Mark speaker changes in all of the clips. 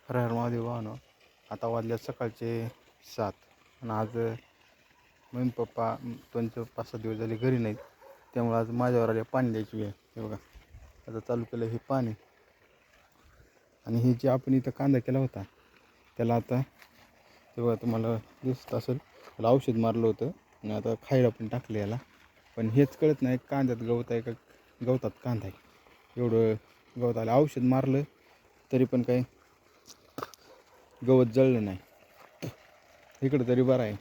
Speaker 1: हर हर महादेव भावनो. आता वाजल्या सकाळचे 7 आणि आज मम्मी पप्पा 5-6 दिवस झाले घरी नाहीत. त्यामुळे आज माझ्यावर आले पाणी द्यायची वेळ. हे बघा आता चालू केलं हे पाणी. आणि हे जे आपण इथं कांदा केला होता त्याला आता तेव्हा तुम्हाला दिसत असेल त्याला औषध मारलं होतं आणि आता खायला पण टाकलं याला. पण हेच कळत नाही कांद्यात गवत आहे का गवतात कांदा आहे. एवढं गवत आलं, औषध मारलं तरी पण काही गवत जळलं नाही. इकडं तरी बरं आहे,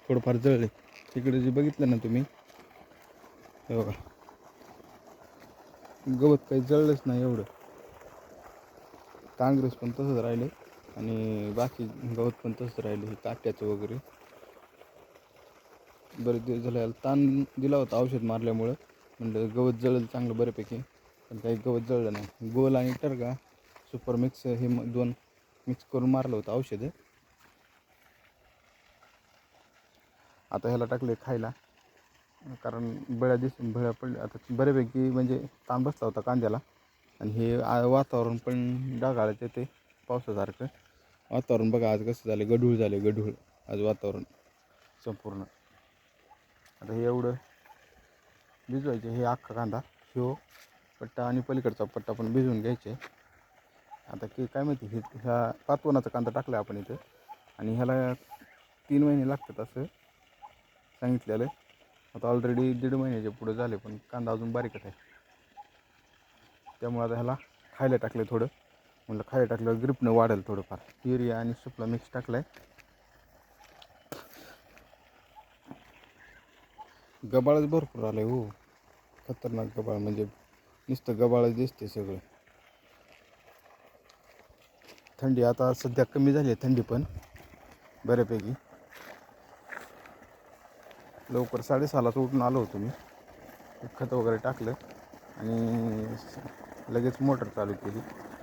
Speaker 1: थोडंफार जळले. तिकडे जे बघितलं ना तुम्ही हे बघा गवत काही जळलंच नाही एवढं. काँग्रेस पण तसंच राहिले आणि बाकी गवत पण तसंच राहिले. हे काट्याचं वगैरे बरेच दिवस झाले याला ताण दिला होता औषध मारल्यामुळं. म्हणलं गवत जळलं चांगलं बऱ्यापैकी, पण काही गवत जळलं नाही. गोल आणि टर्गा सुपर मिक्स हे दोन मिक्स करून मारलं होतं औषध. आता ह्याला टाकले खायला, कारण भळ्या पडल्या आता बऱ्यापैकी. म्हणजे ताण बसला होता कांद्याला. आणि हे वातावरण पण ढगाळच येते पावसासारखं वातावरण. बघा आज कसं झालं, गढूळ झाले गढूळ आज वातावरण संपूर्ण. आता हे एवढं भिजवायचे. हे अख्खा कांदा ह्यो पट्टा आणि पलीकडचा पट्टा पण भिजवून घ्यायचे. आता की काय माहिती हे ह्या पातवनाचा कांदा टाकला आपण इथं आणि ह्याला 3 महिने लागतात असं सांगितलेलं. आता ऑलरेडी 1.5 महिन्याच्या पुढे झाले पण कांदा अजून बारीकच आहे. त्यामुळे आता ह्याला खायला टाकलं थोडं. म्हणलं खायला टाकल्यावर ग्रिपनं वाढेल थोडंफार. युरिया आणि सुपला मिक्स टाकलं आहे. गबाळच भरपूर आलं आहे हो, खतरनाक गबाळ. म्हणजे नुसतं गबाळच दिसते सगळं. थंडी आता सध्या कमी झाली आहे, थंडी पण बऱ्यापैकी. लवकर 6:30लाच उठून आलो होतो मी. खत वगैरे टाकलं आणि लगेच मोटर चालू केली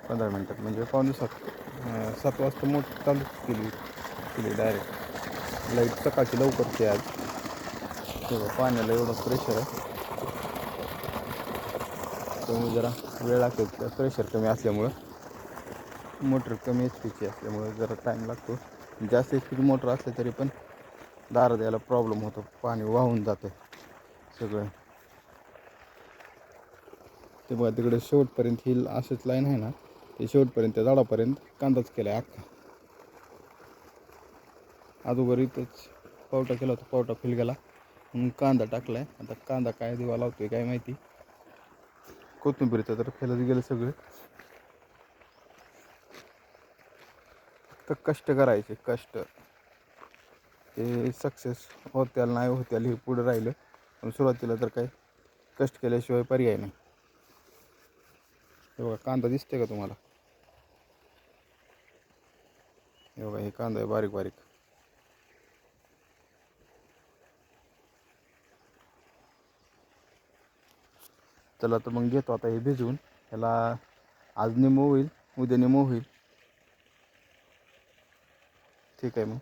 Speaker 1: 15 मिनटात. म्हणजे 6:45 वाजता मोटर चालू केली डायरेक्ट. लाईट सकाळची लवकरची आज. तेव्हा पाण्याला एवढं प्रेशर आहे त्यामुळे जरा वेळ लागतो. प्रेशर कमी असल्यामुळं, मोटर कमी एच पीची असल्यामुळं जरा टाईम लागतो. जास्त एच पीची मोटर असली तरी पण दार द्यायला प्रॉब्लेम होतो, पाणी वाहून जातं सगळं. ते बघा तिकडे शेवटपर्यंत ही असंच लाईन आहे ना, ते शेवटपर्यंत झाडापर्यंत कांदाच केला आहे अख्खा. अगोदर इथंच पावटा केला होता, पावटा फिल गेला म्हणून कांदा टाकला आहे. आता कांदा काय दिवा लावतोय काय माहिती. कोथिंबीरीचं तर फेलच गेलं सगळं. तर कष्ट करायचे, कष्ट. ते सक्सेस होत्याल नाही होत्याल हे पुढं राहिलं, पण सुरुवातीला तर काही कष्ट केल्याशिवाय पर्याय नाही. हे बघा कांदा दिसते का तुम्हाला? हे बघा हे कांदा आहे बारीक बारीक. चला तर मग घेतो आता हे भिजवून. ह्याला आज निमो होईल, उद्या निमो होईल. ठीक आहे मग.